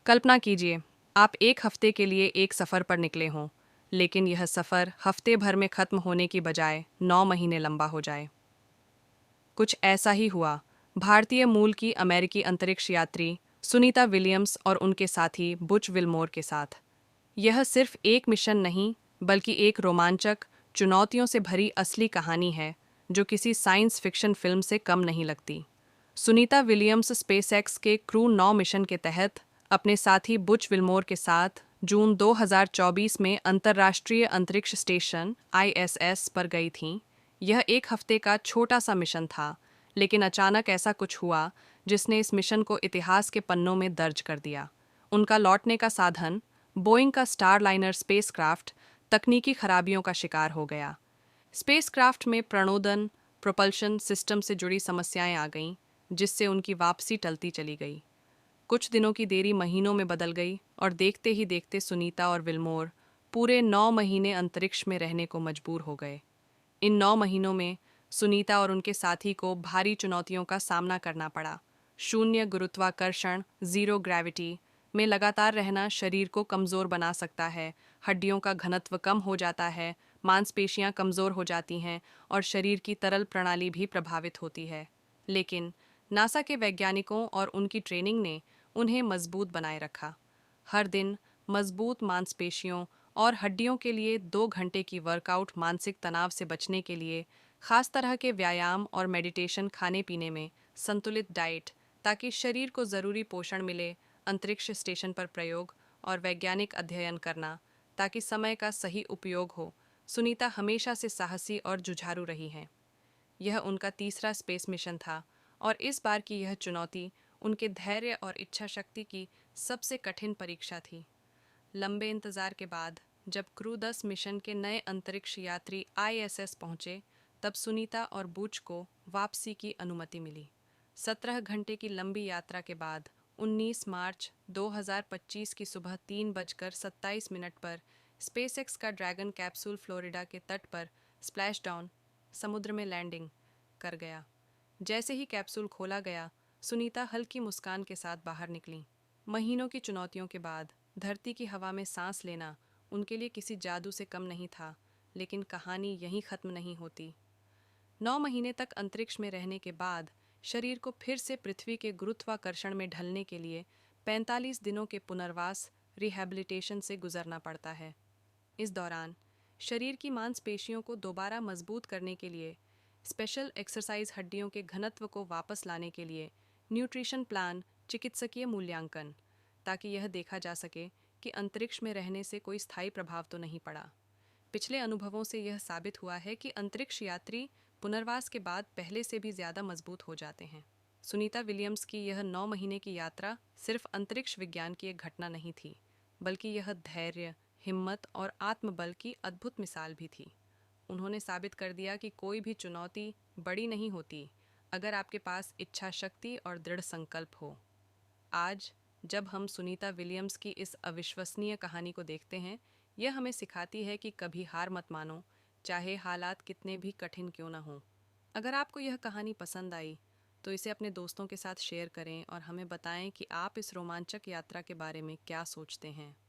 कल्पना कीजिए, आप एक हफ्ते के लिए एक सफ़र पर निकले हों, लेकिन यह सफ़र हफ्ते भर में ख़त्म होने की बजाय 9 महीने लंबा हो जाए। कुछ ऐसा ही हुआ भारतीय मूल की अमेरिकी अंतरिक्ष यात्री सुनीता विलियम्स और उनके साथी बुच विल्मोर के साथ। यह सिर्फ एक मिशन नहीं, बल्कि एक रोमांचक, चुनौतियों से भरी असली कहानी है, जो किसी साइंस फिक्शन फिल्म से कम नहीं लगती। सुनीता विलियम्स स्पेसएक्स के क्रू 9 मिशन के तहत अपने साथी बुच विल्मोर के साथ जून 2024 में अंतर्राष्ट्रीय अंतरिक्ष स्टेशन ISS पर गई थीं। यह एक हफ्ते का छोटा सा मिशन था, लेकिन अचानक ऐसा कुछ हुआ जिसने इस मिशन को इतिहास के पन्नों में दर्ज कर दिया। उनका लौटने का साधन, बोइंग का स्टारलाइनर स्पेसक्राफ्ट, तकनीकी खराबियों का शिकार हो गया। स्पेसक्राफ्ट में प्रणोदन, प्रोपल्शन सिस्टम से जुड़ी समस्याएं आ गईं, जिससे उनकी वापसी टलती चली गई। कुछ दिनों की देरी महीनों में बदल गई और देखते ही देखते सुनीता और विल्मोर पूरे 9 महीने अंतरिक्ष में रहने को मजबूर हो गए। इन 9 महीनों में सुनीता और उनके साथी को भारी चुनौतियों का सामना करना पड़ा। शून्य गुरुत्वाकर्षण, जीरो ग्रेविटी में लगातार रहना शरीर को कमज़ोर बना सकता है। हड्डियों का घनत्व कम हो जाता है, मांसपेशियां कमज़ोर हो जाती हैं और शरीर की तरल प्रणाली भी प्रभावित होती है। लेकिन नासा के वैज्ञानिकों और उनकी ट्रेनिंग ने उन्हें मजबूत बनाए रखा। हर दिन मजबूत मांसपेशियों और हड्डियों के लिए 2 घंटे की वर्कआउट, मानसिक तनाव से बचने के लिए खास तरह के व्यायाम और मेडिटेशन, खाने पीने में संतुलित डाइट ताकि शरीर को ज़रूरी पोषण मिले, अंतरिक्ष स्टेशन पर प्रयोग और वैज्ञानिक अध्ययन करना ताकि समय का सही उपयोग हो। सुनीता हमेशा से साहसी और जुझारू रही हैं। यह उनका तीसरा स्पेस मिशन था और इस बार की यह चुनौती उनके धैर्य और इच्छा शक्ति की सबसे कठिन परीक्षा थी। लंबे इंतजार के बाद जब क्रू 10 मिशन के नए अंतरिक्ष यात्री ISS पहुंचे, तब सुनीता और बुच को वापसी की अनुमति मिली। 17 घंटे की लंबी यात्रा के बाद 19 मार्च 2025 की सुबह 3:27 पर स्पेसएक्स का ड्रैगन कैप्सूल फ्लोरिडा के तट पर स्प्लैश डाउन, समुद्र में लैंडिंग कर गया। जैसे ही कैप्सूल खोला गया, सुनीता हल्की मुस्कान के साथ बाहर निकलीं। महीनों की चुनौतियों के बाद धरती की हवा में सांस लेना उनके लिए किसी जादू से कम नहीं था, लेकिन कहानी यहीं ख़त्म नहीं होती। 9 महीने तक अंतरिक्ष में रहने के बाद शरीर को फिर से पृथ्वी के गुरुत्वाकर्षण में ढलने के लिए 45 दिनों के पुनर्वास, रिहैबिलिटेशन से गुजरना पड़ता है। इस दौरान शरीर की मांसपेशियों को दोबारा मजबूत करने के लिए स्पेशल एक्सरसाइज, हड्डियों के घनत्व को वापस लाने के लिए न्यूट्रिशन प्लान, चिकित्सकीय मूल्यांकन, ताकि यह देखा जा सके कि अंतरिक्ष में रहने से कोई स्थायी प्रभाव तो नहीं पड़ा। पिछले अनुभवों से यह साबित हुआ है कि अंतरिक्ष यात्री पुनर्वास के बाद पहले से भी ज़्यादा मजबूत हो जाते हैं। सुनीता विलियम्स की यह 9 महीने की यात्रा सिर्फ अंतरिक्ष विज्ञान की एक घटना नहीं थी, बल्कि यह धैर्य, हिम्मत और आत्मबल की अद्भुत मिसाल भी थी। उन्होंने साबित कर दिया कि कोई भी चुनौती बड़ी नहीं होती, अगर आपके पास इच्छा शक्ति और दृढ़ संकल्प हो। आज जब हम सुनीता विलियम्स की इस अविश्वसनीय कहानी को देखते हैं, यह हमें सिखाती है कि कभी हार मत मानो, चाहे हालात कितने भी कठिन क्यों न हों। अगर आपको यह कहानी पसंद आई, तो इसे अपने दोस्तों के साथ शेयर करें और हमें बताएं कि आप इस रोमांचक यात्रा के बारे में क्या सोचते हैं।